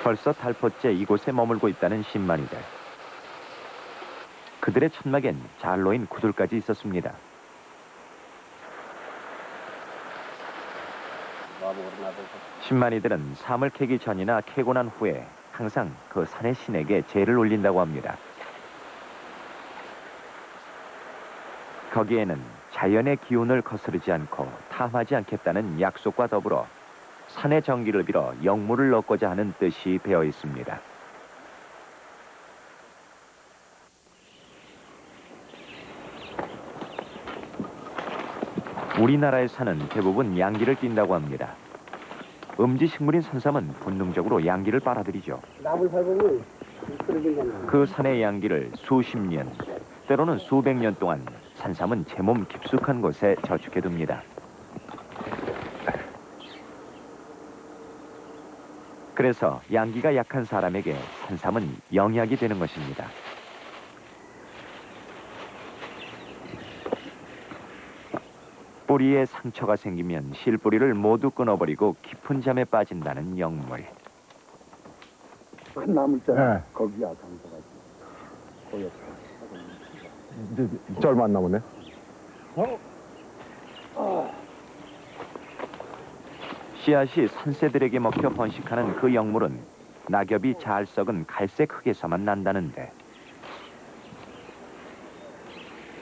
벌써 달포째 이곳에 머물고 있다는 신만이들. 그들의 천막엔 잘 놓인 구들까지 있었습니다. 신만이들은 삶을 캐기 전이나 캐고 난 후에 항상 그 산의 신에게 제를 올린다고 합니다. 거기에는 자연의 기운을 거스르지 않고 탐하지 않겠다는 약속과 더불어 산의 정기를 빌어 영물을 얻고자 하는 뜻이 배어 있습니다. 우리나라의 산은 대부분 양기를 띈다고 합니다. 음지식물인 산삼은 본능적으로 양기를 빨아들이죠. 그 산의 양기를 수십 년, 때로는 수백 년 동안 산삼은 제 몸 깊숙한 곳에 저축해둡니다. 그래서 양기가 약한 사람에게 산삼은 영약이 되는 것입니다. 뿌리에 상처가 생기면 실뿌리를 모두 끊어버리고 깊은 잠에 빠진다는 영물. 큰 나무 있잖아. 네. 거기야 상처가 보였어. 이제 얼마 안 남았네. 씨앗이 산새들에게 먹혀 번식하는 그 영물은 낙엽이 잘 썩은 갈색 흙에서만 난다는데,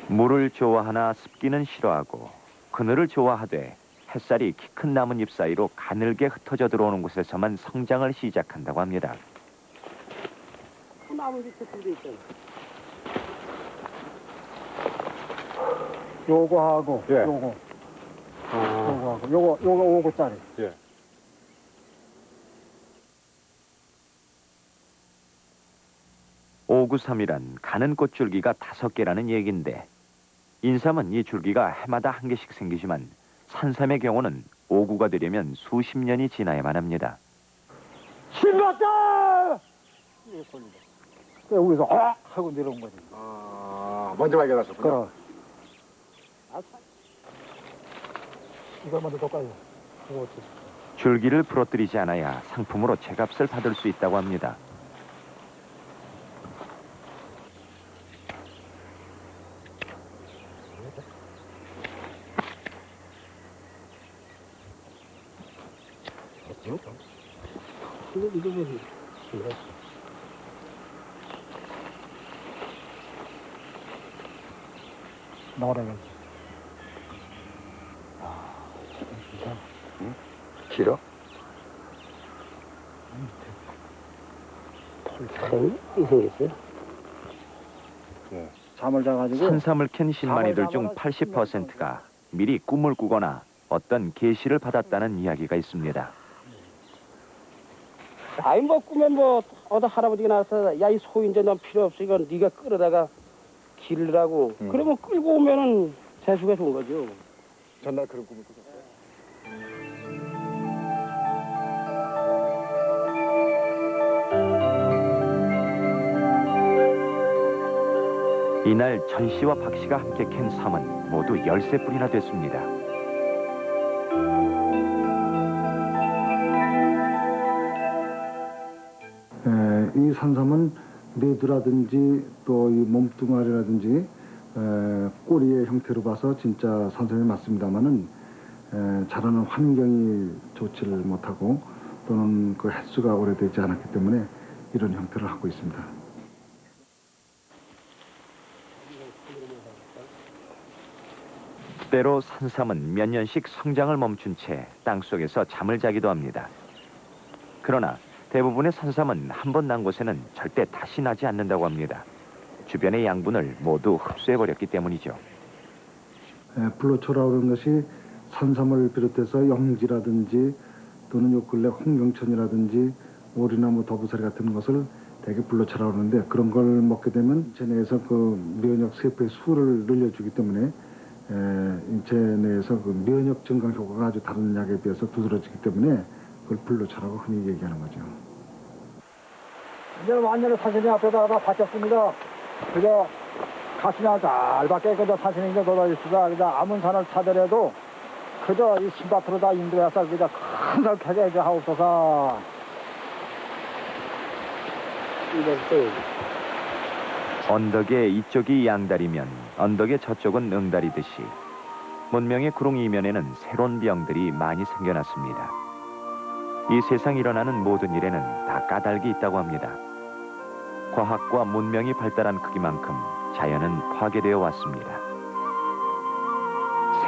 물을 좋아하나 습기는 싫어하고 그늘을 좋아하되 햇살이 키 큰 나뭇잎 사이로 가늘게 흩어져 들어오는 곳에서만 성장을 시작한다고 합니다. 나뭇잎 같은 데 있잖아. 요거하고 예. 요거 요거하고 요거 5구짜리. 예. 오구삼이란 가는 꽃줄기가 5개라는 얘기인데, 인삼은 이 줄기가 해마다 한 개씩 생기지만 산삼의 경우는 5구가 되려면 수십 년이 지나야만 합니다. 신봤다! 이 소리다. 여기서 하고 내려온 거지. 아, 먼저 발견하셨군요. 그럼. 이걸 먼저 닦아요. 이거 어떻게? 줄기를 부러뜨리지 않아야 상품으로 제값을 받을 수 있다고 합니다. 이거 뭐지? 나오라고. 길어? 이상했어요? 잠을 자가지고 산삼을 캔 신만이들 중 80%가 미리 꿈을 꾸거나 어떤 계시를 받았다는 이야기가 있습니다. 아이 뭐 꾸면 뭐 어디 할아버지가 나와서 야 이 소 이제 넌 필요 없어 이건 네가 끌어다가 기르라고 그러면 끌고 오면은 재수가 좋은 거죠. 전날 그런 꿈을 꾸셨어요? 이날 전 씨와 박 씨가 함께 캔 삼은 모두 13뿌리나 됐습니다. 이 산삼은 뇌두라든지 또 이 몸뚱아리라든지 꼬리의 형태로 봐서 진짜 산삼이 맞습니다만은 자라는 환경이 좋지를 못하고 또는 그 횟수가 오래되지 않았기 때문에 이런 형태를 하고 있습니다. 때로 산삼은 몇 년씩 성장을 멈춘 채 땅속에서 잠을 자기도 합니다. 그러나 대부분의 산삼은 한 번 난 곳에는 절대 다시 나지 않는다고 합니다. 주변의 양분을 모두 흡수해버렸기 때문이죠. 불로초라고 하는 것이 산삼을 비롯해서 영지라든지 또는 요 근래 홍경천이라든지 오리나무 더부사리 같은 것을 대개 불로초라고 하는데, 그런 걸 먹게 되면 인체 내에서 그 면역 세포의 수를 늘려주기 때문에 인체 내에서 그 면역 증강 효과가 아주 다른 약에 비해서 두드러지기 때문에 그걸 불로초라고 흔히 얘기하는 거죠. 이제 완전히 사진이 앞에다가 바쳤습니다. 그저 가슴이 짧게 그저 사진이 이제 돋아있습니다. 그저 아무 산을 차더라도 그저 이 신밭으로 다 인도해서 그저 큰 살 캐게 하옵소서. 이랬어요. 언덕에 이쪽이 양다리면 언덕의 저쪽은 응다리듯이 문명의 구릉 이면에는 새로운 병들이 많이 생겨났습니다. 이 세상 일어나는 모든 일에는 다 까닭이 있다고 합니다. 과학과 문명이 발달한 크기만큼 자연은 파괴되어 왔습니다.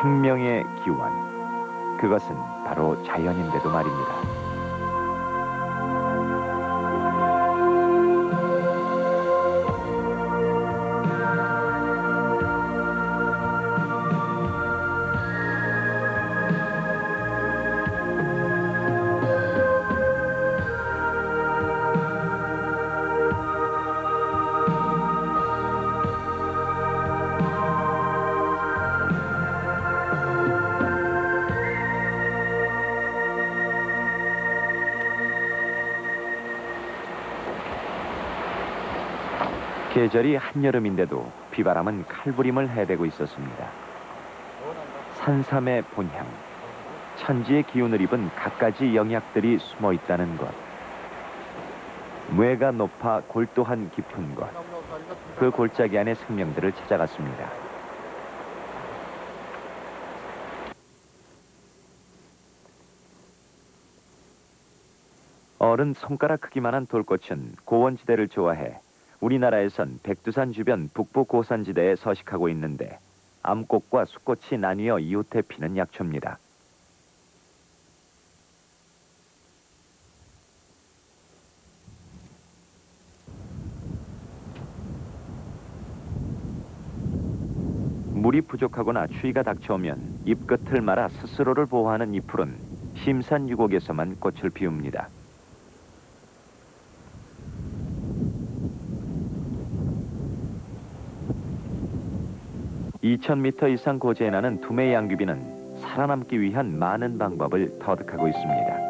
생명의 기원, 그것은 바로 자연인데도 말입니다. 계절이 한여름인데도 비바람은 칼부림을 해대고 있었습니다. 산삼의 본향, 천지의 기운을 입은 갖가지 영약들이 숨어 있다는 것. 뇌가 높아 골도한 깊은 것. 그 골짜기 안의 생명들을 찾아갔습니다. 어른 손가락 크기만한 돌꽃은 고원지대를 좋아해 우리나라에선 백두산 주변 북부 고산지대에 서식하고 있는데 암꽃과 수꽃이 나뉘어 이웃해 피는 약초입니다. 물이 부족하거나 추위가 닥쳐오면 잎끝을 말아 스스로를 보호하는 이 풀은 심산유곡에서만 꽃을 피웁니다. 2000m 이상 고지에 나는 두메 양귀비는 살아남기 위한 많은 방법을 터득하고 있습니다.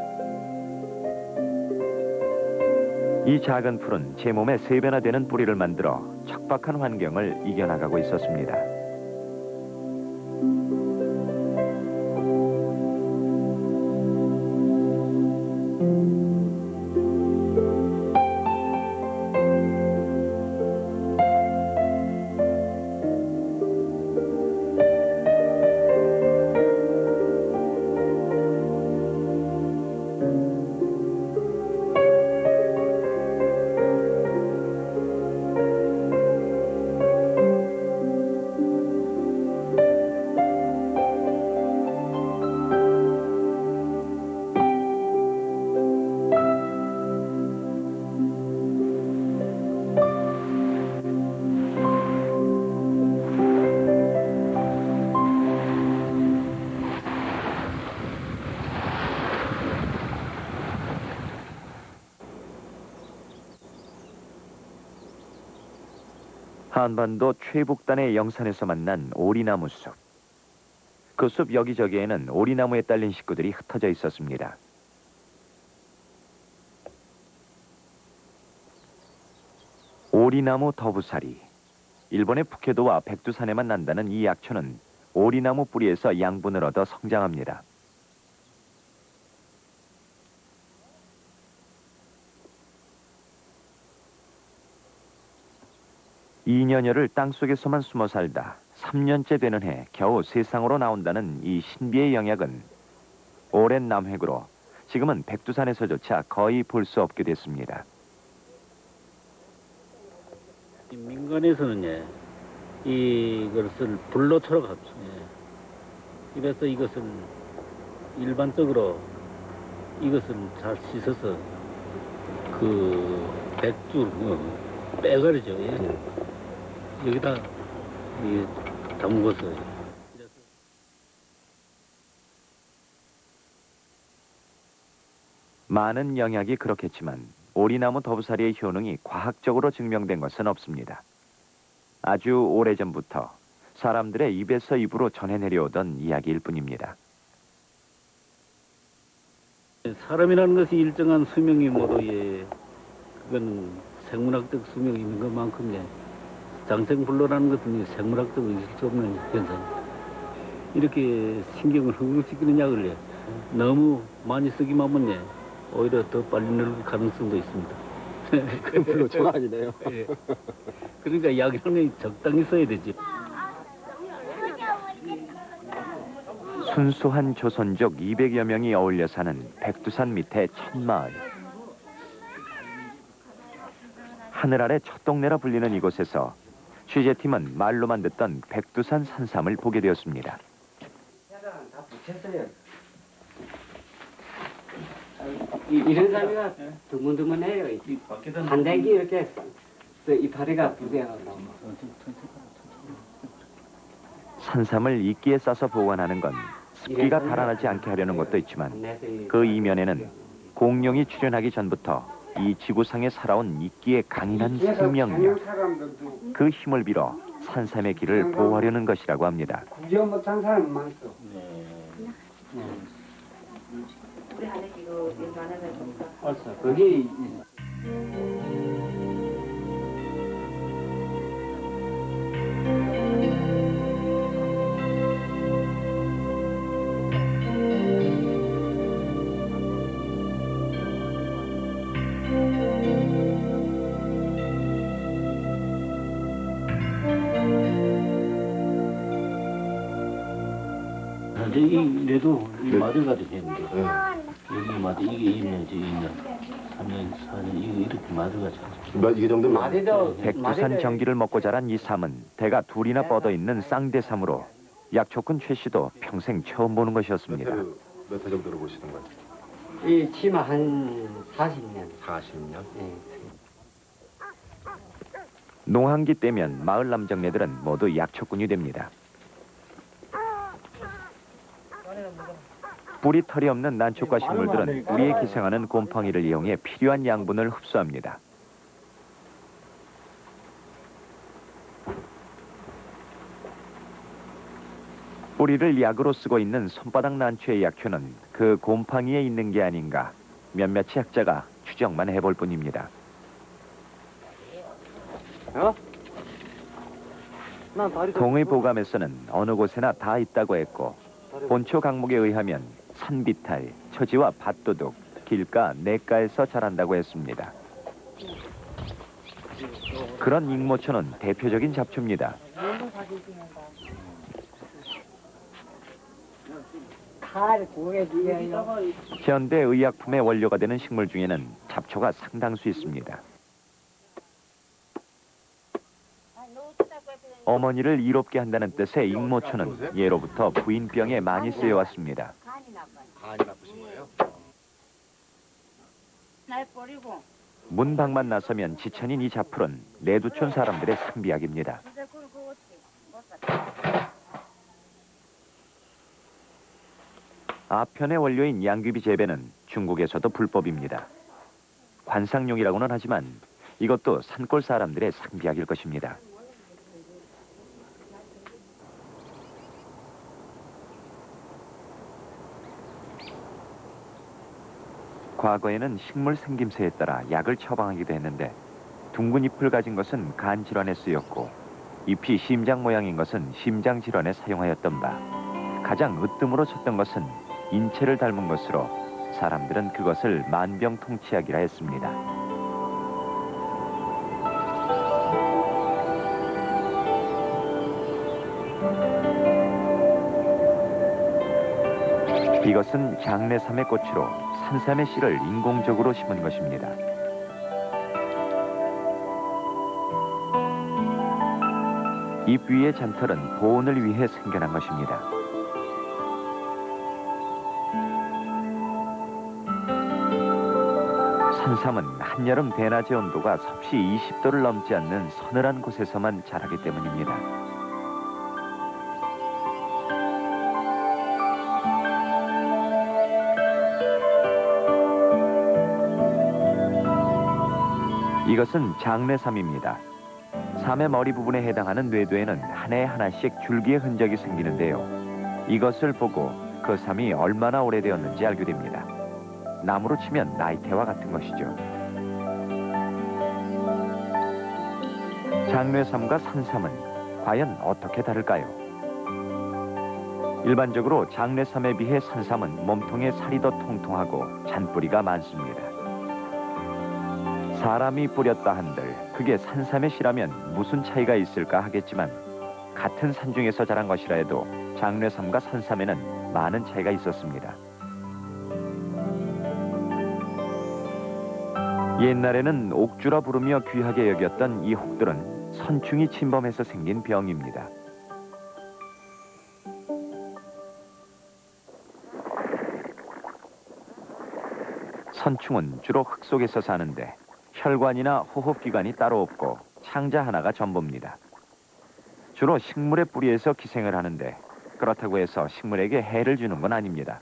이 작은 풀은 제 몸에 3배나 되는 뿌리를 만들어 척박한 환경을 이겨나가고 있었습니다. 한반도 최북단의 영산에서 만난 오리나무 숲. 그 숲 여기저기에는 오리나무에 딸린 식구들이 흩어져 있었습니다. 오리나무 더부살이. 일본의 푸케도와 백두산에만 난다는 이 약초는 오리나무 뿌리에서 양분을 얻어 성장합니다. 2년여를 땅속에서만 숨어 살다 3년째 되는 해 겨우 세상으로 나온다는 이 신비의 영약은 오랜 남획으로 지금은 백두산에서조차 거의 볼 수 없게 됐습니다. 민간에서는 이것을 불로초로 합니다. 그래서 이것을 일반적으로 이것을 잘 씻어서 그 백줄 빼가리죠. 여기다 담궈서 많은 영약이 그렇겠지만 오리나무 더부살이의 효능이 과학적으로 증명된 것은 없습니다. 아주 오래전부터 사람들의 입에서 입으로 전해 내려오던 이야기일 뿐입니다. 사람이라는 것이 일정한 수명이 모두 그건 생물학적 수명이 있는 것만큼 장생불로라는 것은 생물학적으로 있을 수 없는 현상. 이렇게 신경을 흥분시키는 약을 너무 많이 쓰기만 하면 오히려 더 빨리 늙을 가능성도 있습니다. 그 불로초가 아니네요. 예. 그러니까 약량이 적당히 써야 되지. 순수한 조선족 200여 명이 어울려 사는 백두산 밑의 첫마을. 하늘 아래 첫 동네라 불리는 이곳에서 취재팀은 말로만 듣던 백두산 산삼을 보게 되었습니다. 이런 사람이가 드문드문해요. 한대기 이렇게 또 이파리가 부대하고. 산삼을 이끼에 싸서 보관하는 건 습기가 달아나지 않게 하려는 것도 있지만 그 이면에는 공룡이 출현하기 전부터 이 지구상에 살아온 이끼의 강인한 생명력, 그 힘을 빌어 산삼의 길을 보호하려는 것이라고 합니다. 구경 못한 사람 많죠. 우리 아저씨도 연주하는 거기 이래도 마들가도 되는데 여기 마들 이게 2년, 2년, 3년, 4년 이렇게 마들가죠. 이게 정도 마대도 백두산 전기를 먹고 자란 이 삶은 대가 둘이나 뻗어 있는 쌍대삼으로 약초꾼 최 씨도 평생 처음 보는 것이었습니다. 몇 회 정도로 보시는 거예요? 이 치마 한 40년. 40년? 예. 농한기 때면 마을 남정네들은 모두 약초꾼이 됩니다. 뿌리 털이 없는 난초과 식물들은 뿌리에 기생하는 곰팡이를 이용해 필요한 양분을 흡수합니다. 뿌리를 약으로 쓰고 있는 손바닥 난초의 약효는 그 곰팡이에 있는 게 아닌가 몇몇이 학자가 추정만 해볼 뿐입니다. 동의 보감에서는 어느 곳에나 다 있다고 했고 본초 강목에 의하면 산비탈, 처지와 밭도둑, 길가, 냇가에서 자란다고 했습니다. 그런 익모초는 대표적인 잡초입니다. 현대 의약품의 원료가 되는 식물 중에는 잡초가 상당수 있습니다. 어머니를 이롭게 한다는 뜻의 익모초는 예로부터 부인병에 많이 쓰여왔습니다. 간이 나쁘신 거예요? 날 버리고 문밖만 나서면 지천인 이 잡풀은 내두촌 사람들의 상비약입니다. 아편의 원료인 양귀비 재배는 중국에서도 불법입니다. 관상용이라고는 하지만 이것도 산골 사람들의 상비약일 것입니다. 과거에는 식물 생김새에 따라 약을 처방하기도 했는데 둥근 잎을 가진 것은 간 질환에 쓰였고 잎이 심장 모양인 것은 심장 질환에 사용하였던 바 가장 으뜸으로 쳤던 것은 인체를 닮은 것으로 사람들은 그것을 만병통치약이라 했습니다. 이것은 장내삼의 꽃으로 산삼의 씨를 인공적으로 심은 것입니다. 잎 위의 잔털은 보온을 위해 생겨난 것입니다. 산삼은 한여름 대낮의 온도가 섭씨 20도를 넘지 않는 서늘한 곳에서만 자라기 때문입니다. 이것은 장내삼입니다. 삼의 머리 부분에 해당하는 뇌도에는 한 해 하나씩 줄기의 흔적이 생기는데요. 이것을 보고 그 삼이 얼마나 오래되었는지 알게 됩니다. 나무로 치면 나이테와 같은 것이죠. 장뇌삼과 산삼은 과연 어떻게 다를까요? 일반적으로 장뇌삼에 비해 산삼은 몸통에 살이 더 통통하고 잔뿌리가 많습니다. 사람이 뿌렸다 한들 그게 산삼의 씨라면 무슨 차이가 있을까 하겠지만 같은 산중에서 자란 것이라 해도 장례삼과 산삼에는 많은 차이가 있었습니다. 옛날에는 옥주라 부르며 귀하게 여겼던 이 혹들은 선충이 침범해서 생긴 병입니다. 선충은 주로 흙 속에서 사는데 혈관이나 호흡기관이 따로 없고 창자 하나가 전부입니다. 주로 식물의 뿌리에서 기생을 하는데 그렇다고 해서 식물에게 해를 주는 건 아닙니다.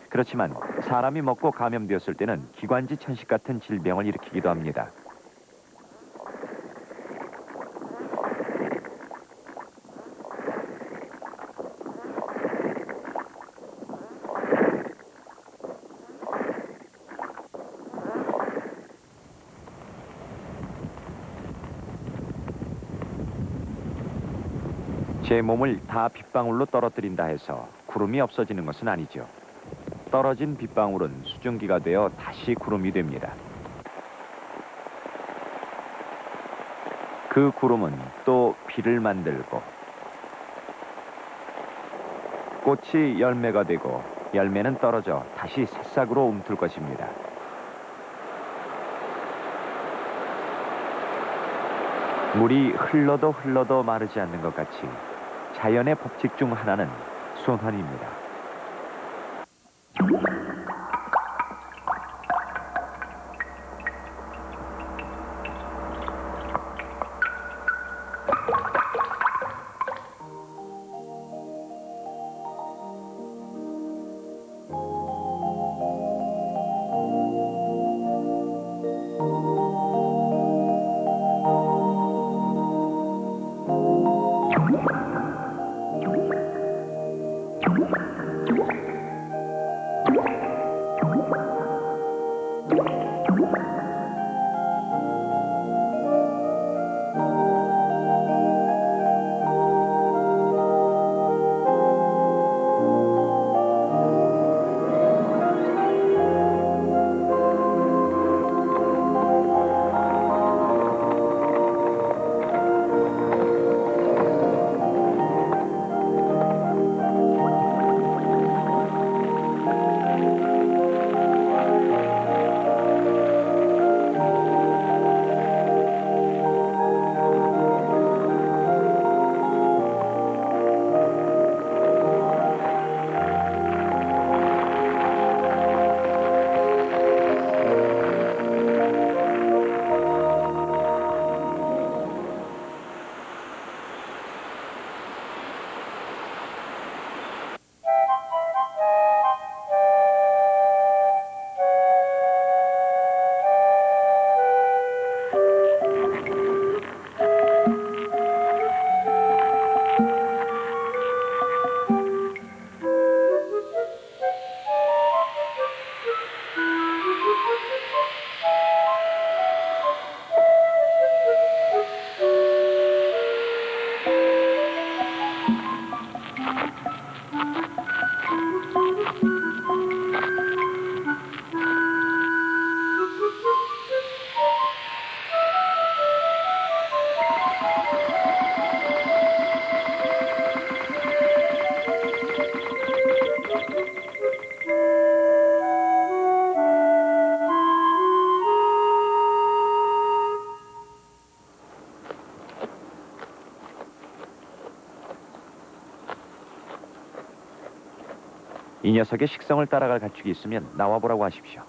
그렇지만 사람이 먹고 감염되었을 때는 기관지 천식 같은 질병을 일으키기도 합니다. 제 몸을 다 빗방울로 떨어뜨린다 해서 구름이 없어지는 것은 아니죠. 떨어진 빗방울은 수증기가 되어 다시 구름이 됩니다. 그 구름은 또 비를 만들고 꽃이 열매가 되고 열매는 떨어져 다시 새싹으로 움틀 것입니다. 물이 흘러도 흘러도 마르지 않는 것 같이 자연의 법칙 중 하나는 순환입니다. 이 녀석의 식성을 따라갈 가축이 있으면 나와보라고 하십시오.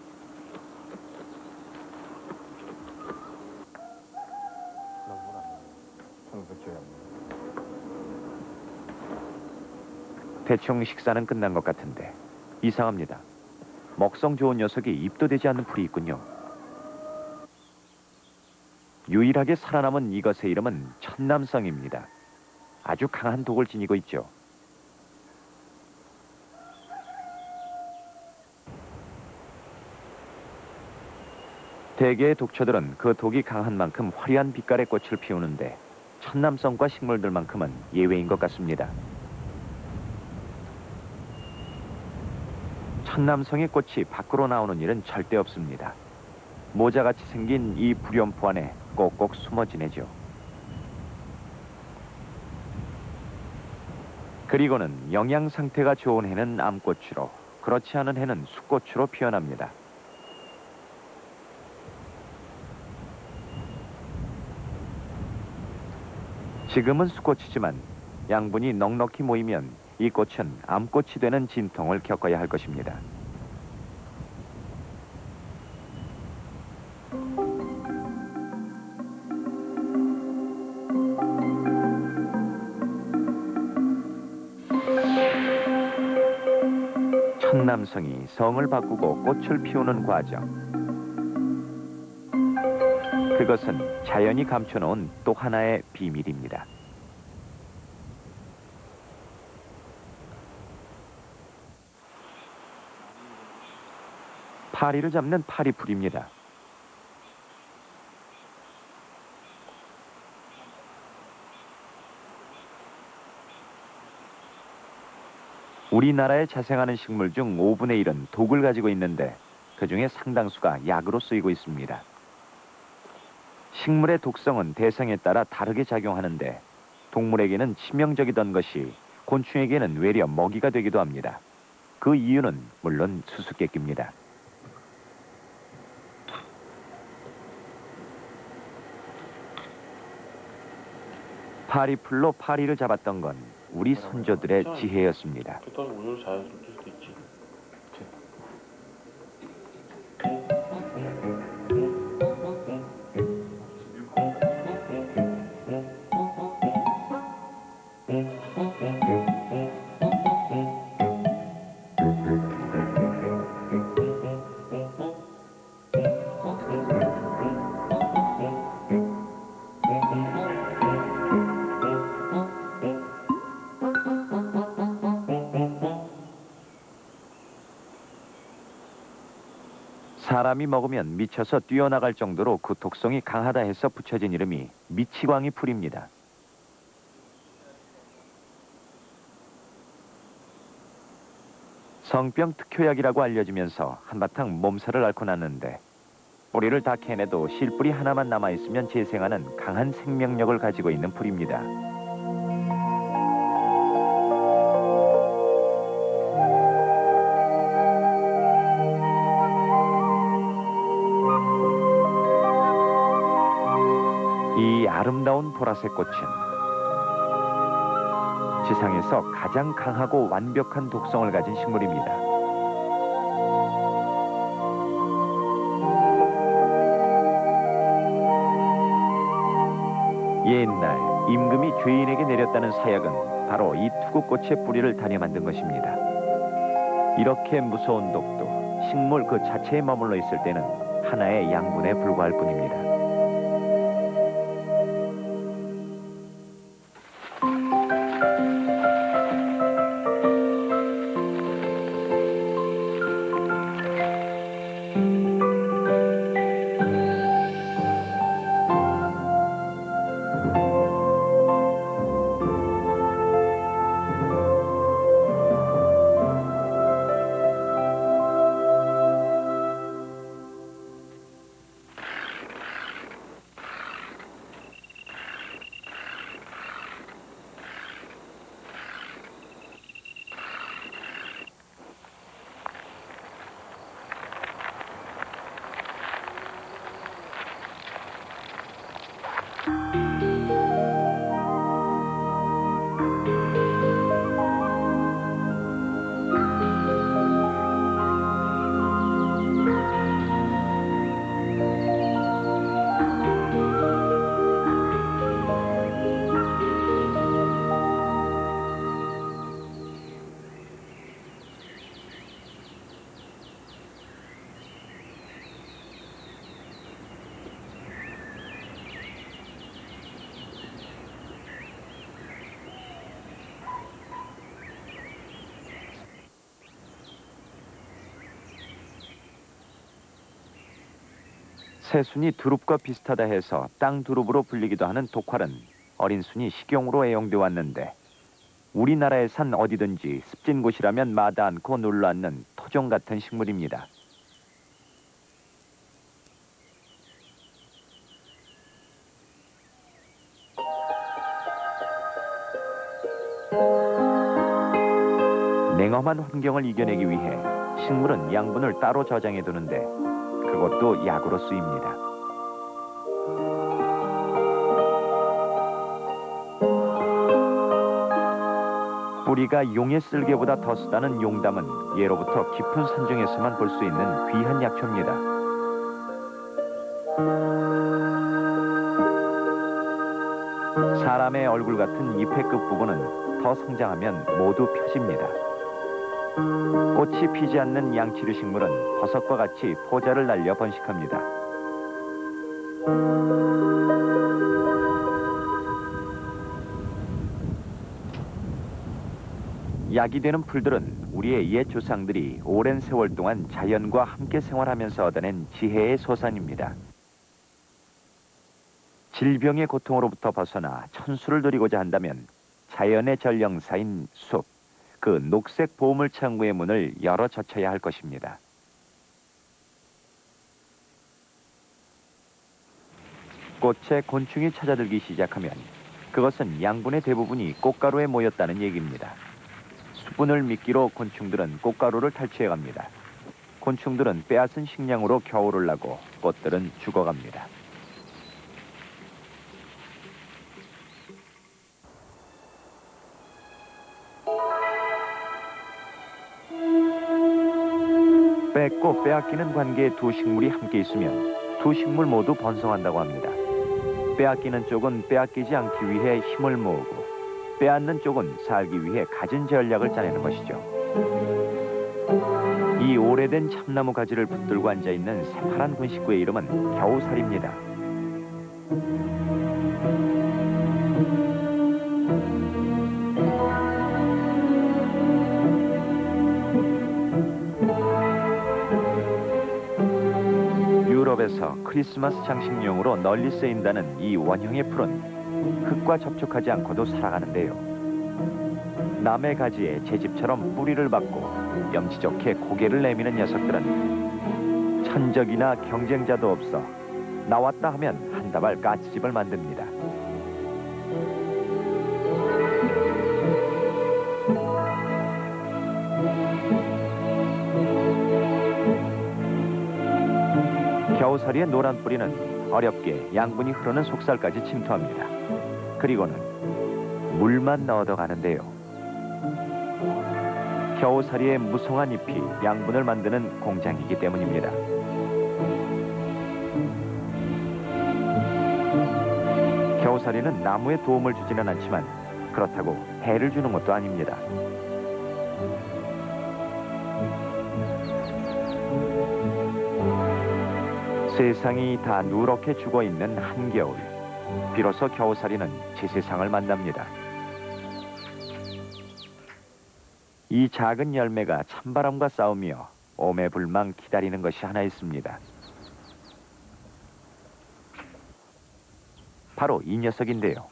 대충 식사는 끝난 것 같은데 이상합니다. 먹성 좋은 녀석이 입도 되지 않는 풀이 있군요. 유일하게 살아남은 이것의 이름은 천남성입니다. 아주 강한 독을 지니고 있죠. 대개의 독초들은 그 독이 강한 만큼 화려한 빛깔의 꽃을 피우는데 천남성과 식물들만큼은 예외인 것 같습니다. 천남성의 꽃이 밖으로 나오는 일은 절대 없습니다. 모자같이 생긴 이 불연포 안에 꼭꼭 숨어 지내죠. 그리고는 영양 상태가 좋은 해는 암꽃으로, 그렇지 않은 해는 숫꽃으로 피어납니다. 지금은 숫꽃이지만 양분이 넉넉히 모이면 이 꽃은 암꽃이 되는 진통을 겪어야 할 것입니다. 천남성이 성을 바꾸고 꽃을 피우는 과정. 그것은 자연이 감춰놓은 또 하나의 비밀입니다. 파리를 잡는 파리풀입니다. 우리나라에 자생하는 식물 중 5분의 1은 독을 가지고 있는데 그 중에 상당수가 약으로 쓰이고 있습니다. 식물의 독성은 대상에 따라 다르게 작용하는데 동물에게는 치명적이던 것이 곤충에게는 외려 먹이가 되기도 합니다. 그 이유는 물론 수수께끼입니다. 파리풀로 파리를 잡았던 건 우리 선조들의 지혜였습니다. 오늘 잘 수도 있지. 사람이 먹으면 미쳐서 뛰어나갈 정도로 그 독성이 강하다 해서 붙여진 이름이 미치광이 풀입니다. 성병 특효약이라고 알려지면서 한바탕 몸살을 앓고 났는데 뿌리를 다 캐내도 실뿌리 하나만 남아있으면 재생하는 강한 생명력을 가지고 있는 풀입니다. 이 아름다운 보라색 꽃은 지상에서 가장 강하고 완벽한 독성을 가진 식물입니다. 옛날 임금이 죄인에게 내렸다는 사약은 바로 이 투구꽃의 뿌리를 다려 만든 것입니다. 이렇게 무서운 독도 식물 그 자체에 머물러 있을 때는 하나의 양분에 불과할 뿐입니다. 새순이 두릅과 비슷하다 해서 땅두릅으로 불리기도 하는 독활은 어린 순이 식용으로 애용돼 왔는데 우리나라에 산 어디든지 습진 곳이라면 마다 않고 눌러 앉는 토종 같은 식물입니다. 위험한 환경을 이겨내기 위해 식물은 양분을 따로 저장해 두는데 그것도 약으로 쓰입니다. 뿌리가 용의 쓸개보다 더 쓰다는 용담은 예로부터 깊은 산중에서만 볼 수 있는 귀한 약초입니다. 사람의 얼굴 같은 잎의 끝부분은 더 성장하면 모두 펴집니다. 꽃이 피지 않는 양치류 식물은 버섯과 같이 포자를 날려 번식합니다. 약이 되는 풀들은 우리의 옛 조상들이 오랜 세월 동안 자연과 함께 생활하면서 얻어낸 지혜의 소산입니다. 질병의 고통으로부터 벗어나 천수를 누리고자 한다면 자연의 전령사인 숲, 그 녹색 보물 창고의 문을 열어 젖혀야 할 것입니다. 꽃에 곤충이 찾아들기 시작하면 그것은 양분의 대부분이 꽃가루에 모였다는 얘기입니다. 수분을 미끼로 곤충들은 꽃가루를 탈취해갑니다. 곤충들은 빼앗은 식량으로 겨울을 나고 꽃들은 죽어갑니다. 뺏고 빼앗기는 관계의 두 식물이 함께 있으면 두 식물 모두 번성한다고 합니다. 빼앗기는 쪽은 빼앗기지 않기 위해 힘을 모으고 빼앗는 쪽은 살기 위해 갖은 전략을 짜내는 것이죠. 이 오래된 참나무 가지를 붙들고 앉아있는 새파란 군식구의 이름은 겨우살입니다. 유럽에서 크리스마스 장식용으로 널리 쓰인다는 이 원형의 풀은 흙과 접촉하지 않고도 살아가는데요. 남의 가지에 제 집처럼 뿌리를 박고 염치 좋게 고개를 내미는 녀석들은 천적이나 경쟁자도 없어 나왔다 하면 한 다발 까치집을 만듭니다. 겨우살이의 노란 뿌리는 어렵게 양분이 흐르는 속살까지 침투합니다. 그리고는 물만 넣어가는데요. 겨우살이의 무성한 잎이 양분을 만드는 공장이기 때문입니다. 겨우살이는 나무에 도움을 주지는 않지만 그렇다고 해를 주는 것도 아닙니다. 세상이 다 누렇게 죽어있는 한겨울, 비로소 겨우살이는 제 세상을 만납니다. 이 작은 열매가 찬바람과 싸우며 오매불망 기다리는 것이 하나 있습니다. 바로 이 녀석인데요.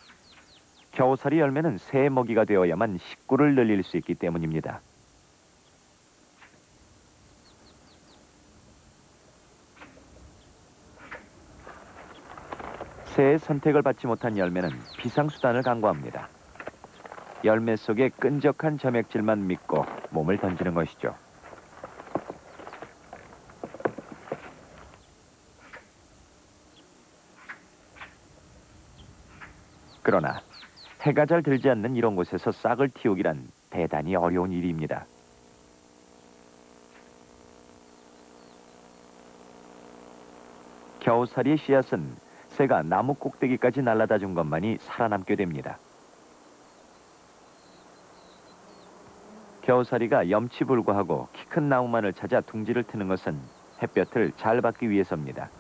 겨우살이 열매는 새의 먹이가 되어야만 식구를 늘릴 수 있기 때문입니다. 새의 선택을 받지 못한 열매는 비상수단을 강구합니다. 열매 속의 끈적한 점액질만 믿고 몸을 던지는 것이죠. 그러나 해가 잘 들지 않는 이런 곳에서 싹을 틔우기란 대단히 어려운 일입니다. 겨우살이의 씨앗은 새가 나무 꼭대기까지 날아다 준 것만이 살아남게 됩니다. 겨우살이가 염치불구하고 키 큰 나무만을 찾아 둥지를 트는 것은 햇볕을 잘 받기 위해서입니다.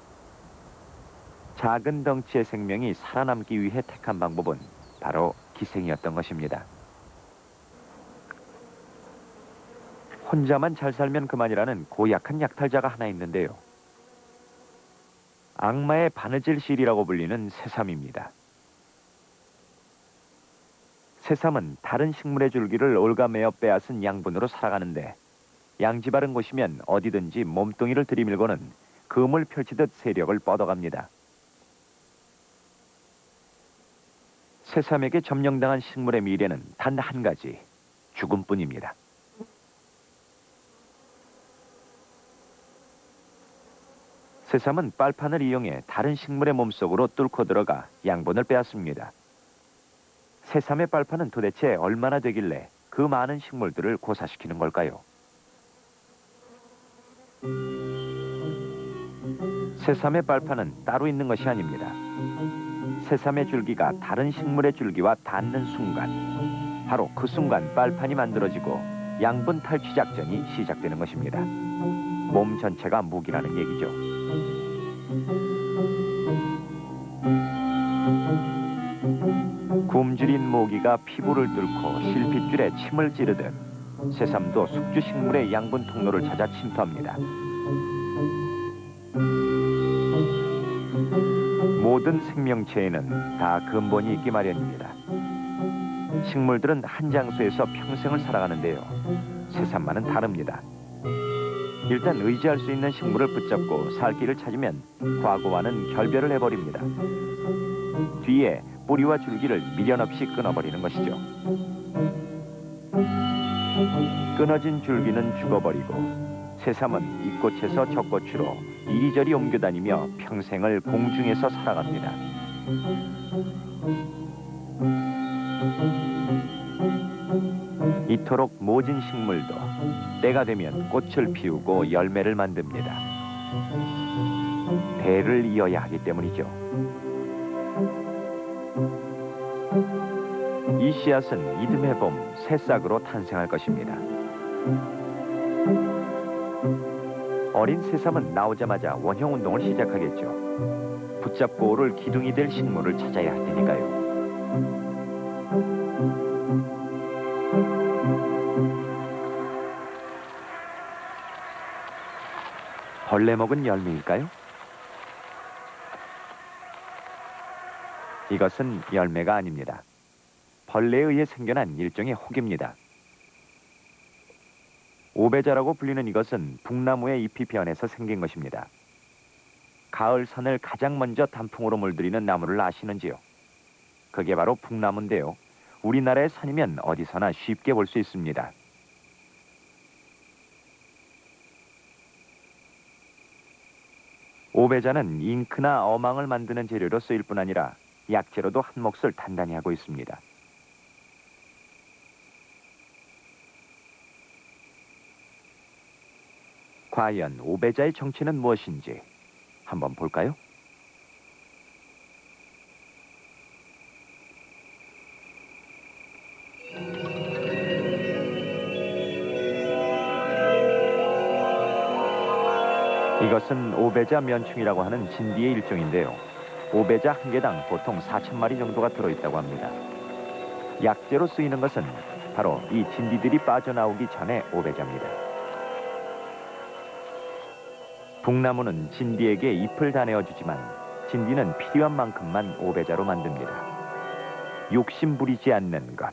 작은 덩치의 생명이 살아남기 위해 택한 방법은 바로 기생이었던 것입니다. 혼자만 잘 살면 그만이라는 고약한 약탈자가 하나 있는데요. 악마의 바느질실이라고 불리는 새삼입니다. 새삼은 다른 식물의 줄기를 올가매어 빼앗은 양분으로 살아가는데 양지 바른 곳이면 어디든지 몸뚱이를 들이밀고는 금을 펼치듯 세력을 뻗어갑니다. 새삼에게 점령당한 식물의 미래는 단 한 가지, 죽음뿐입니다. 새삼은 빨판을 이용해 다른 식물의 몸속으로 뚫고 들어가 양분을 빼앗습니다. 새삼의 빨판은 도대체 얼마나 되길래 그 많은 식물들을 고사시키는 걸까요? 새삼의 빨판은 따로 있는 것이 아닙니다. 새삼의 줄기가 다른 식물의 줄기와 닿는 순간, 바로 그 순간 빨판이 만들어지고 양분 탈취 작전이 시작되는 것입니다. 몸 전체가 무기라는 얘기죠. 굶주린 모기가 피부를 뚫고 실핏줄에 침을 찌르듯 새삼도 숙주식물의 양분 통로를 찾아 침투합니다. 모든 생명체에는 다 근본이 있기 마련입니다. 식물들은 한 장소에서 평생을 살아가는데요. 새삼만은 다릅니다. 일단 의지할 수 있는 식물을 붙잡고 살 길을 찾으면 과거와는 결별을 해버립니다. 뒤에 뿌리와 줄기를 미련 없이 끊어버리는 것이죠. 끊어진 줄기는 죽어버리고 새삼은 이꽃에서 저꽃으로 이리저리 옮겨다니며 평생을 공중에서 살아갑니다. 이토록 모진 식물도 때가 되면 꽃을 피우고 열매를 만듭니다. 대를 이어야 하기 때문이죠. 이 씨앗은 이듬해 봄 새싹으로 탄생할 것입니다. 어린 새삼은 나오자마자 원형 운동을 시작하겠죠. 붙잡고 오를 기둥이 될 식물을 찾아야 할 테니까요. 벌레 먹은 열매일까요? 이것은 열매가 아닙니다. 벌레에 의해 생겨난 일종의 혹입니다. 오배자라고 불리는 이것은 북나무의 잎이 변해서 생긴 것입니다. 가을 선을 가장 먼저 단풍으로 물들이는 나무를 아시는지요? 그게 바로 북나무인데요. 우리나라의 산이면 어디서나 쉽게 볼 수 있습니다. 오배자는 잉크나 어망을 만드는 재료로 쓰일 뿐 아니라 약재로도 한 몫을 단단히 하고 있습니다. 과연 오배자의 정체는 무엇인지 한번 볼까요? 이것은 오배자 면충이라고 하는 진디의 일종인데요. 오배자 한 개당 보통 4,000마리 정도가 들어있다고 합니다. 약재로 쓰이는 것은 바로 이 진디들이 빠져나오기 전에 오배자입니다. 북나무는 진디에게 잎을 다 내어주지만 진디는 필요한 만큼만 오배자로 만듭니다. 욕심 부리지 않는 것.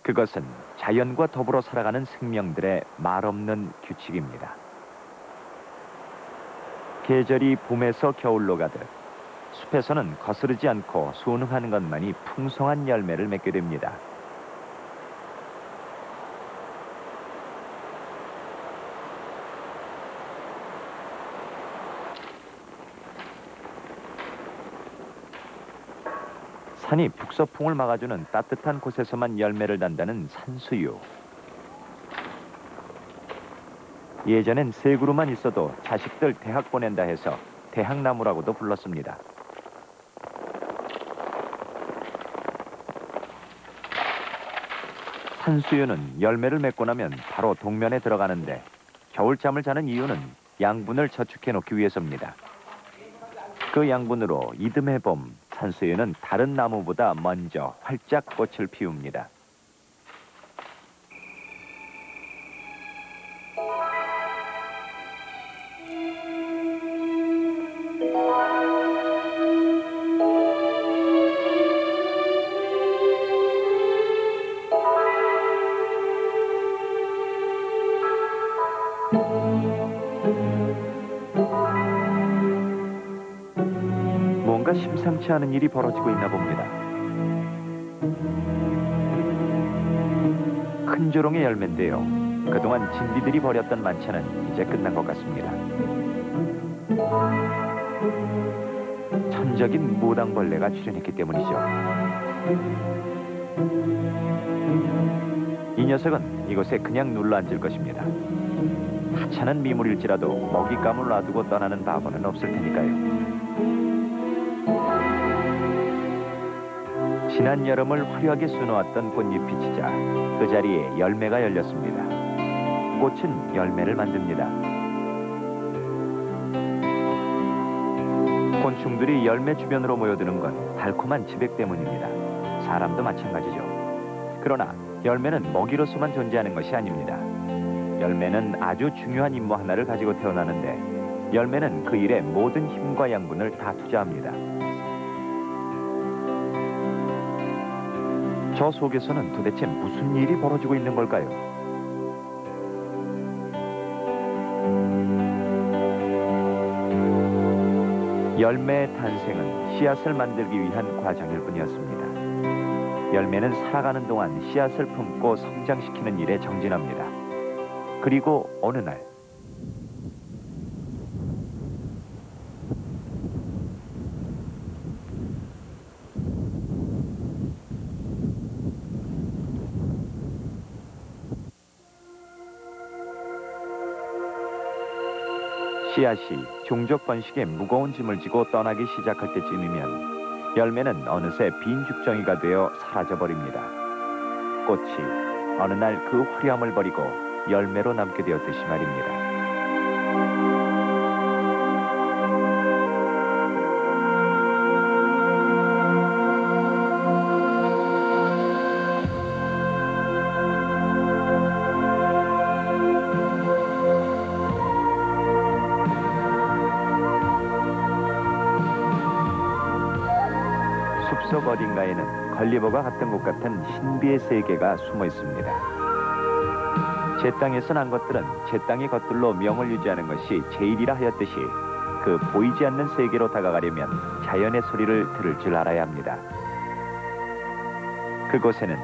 그것은 자연과 더불어 살아가는 생명들의 말없는 규칙입니다. 계절이 봄에서 겨울로 가듯 숲에서는 거스르지 않고 순응하는 것만이 풍성한 열매를 맺게 됩니다. 산이 북서풍을 막아주는 따뜻한 곳에서만 열매를 단다는 산수유. 예전엔 세 그루만 있어도 자식들 대학 보낸다 해서 대학나무라고도 불렀습니다. 산수유는 열매를 맺고 나면 바로 동면에 들어가는데 겨울잠을 자는 이유는 양분을 저축해 놓기 위해서입니다. 그 양분으로 이듬해 봄 산수유는 다른 나무보다 먼저 활짝 꽃을 피웁니다. 뭔가 심상치 않은 일이 벌어지고 있나 봅니다. 큰 조롱의 열매인데요. 그동안 진비들이 벌였던 만찬은 이제 끝난 것 같습니다. 천적인 무당벌레가 출현했기 때문이죠. 이 녀석은 이곳에 그냥 눌러앉을 것입니다. 하찮은 미물일지라도 먹잇감을 놔두고 떠나는 바보는 없을 테니까요. 지난 여름을 화려하게 수놓았던 꽃잎이 지자 그 자리에 열매가 열렸습니다. 꽃은 열매를 만듭니다. 곤충들이 열매 주변으로 모여드는 건 달콤한 지백 때문입니다. 사람도 마찬가지죠. 그러나 열매는 먹이로서만 존재하는 것이 아닙니다. 열매는 아주 중요한 임무 하나를 가지고 태어나는데 열매는 그 일에 모든 힘과 양분을 다 투자합니다. 저 속에서는 도대체 무슨 일이 벌어지고 있는 걸까요? 열매의 탄생은 씨앗을 만들기 위한 과정일 뿐이었습니다. 열매는 살아가는 동안 씨앗을 품고 성장시키는 일에 정진합니다. 그리고 어느 날 씨앗이 종족 번식에 무거운 짐을 지고 떠나기 시작할 때쯤이면 열매는 어느새 빈 죽정이가 되어 사라져버립니다. 꽃이 어느 날 그 화려함을 버리고 열매로 남게 되었듯이 말입니다. 숲속 어딘가에는 걸리버가 갔던 곳 같은 신비의 세계가 숨어 있습니다. 제 땅에서 난 것들은 제 땅의 것들로 명을 유지하는 것이 제일이라 하였듯이 그 보이지 않는 세계로 다가가려면 자연의 소리를 들을 줄 알아야 합니다. 그곳에는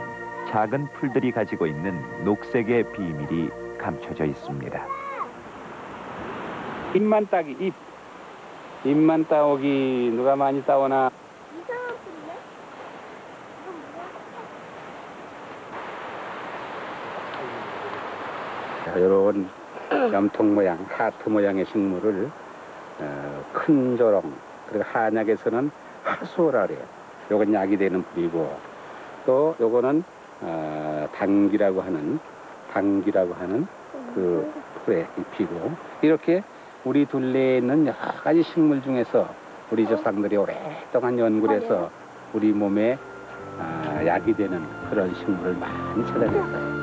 작은 풀들이 가지고 있는 녹색의 비밀이 감춰져 있습니다. 잎만 따기, 잎만 따오기 누가 많이 따오나. 이런 염통 모양, 하트 모양의 식물을 큰 조롱, 그리고 한약에서는 하수라 그래요. 요건 약이 되는 풀이고, 또 요거는 당기라고 하는 그 풀의 잎이고, 이렇게 우리 둘레에 있는 여러 가지 식물 중에서 우리 조상들이 오랫동안 연구를 해서 우리 몸에 약이 되는 그런 식물을 많이 찾아냈어요.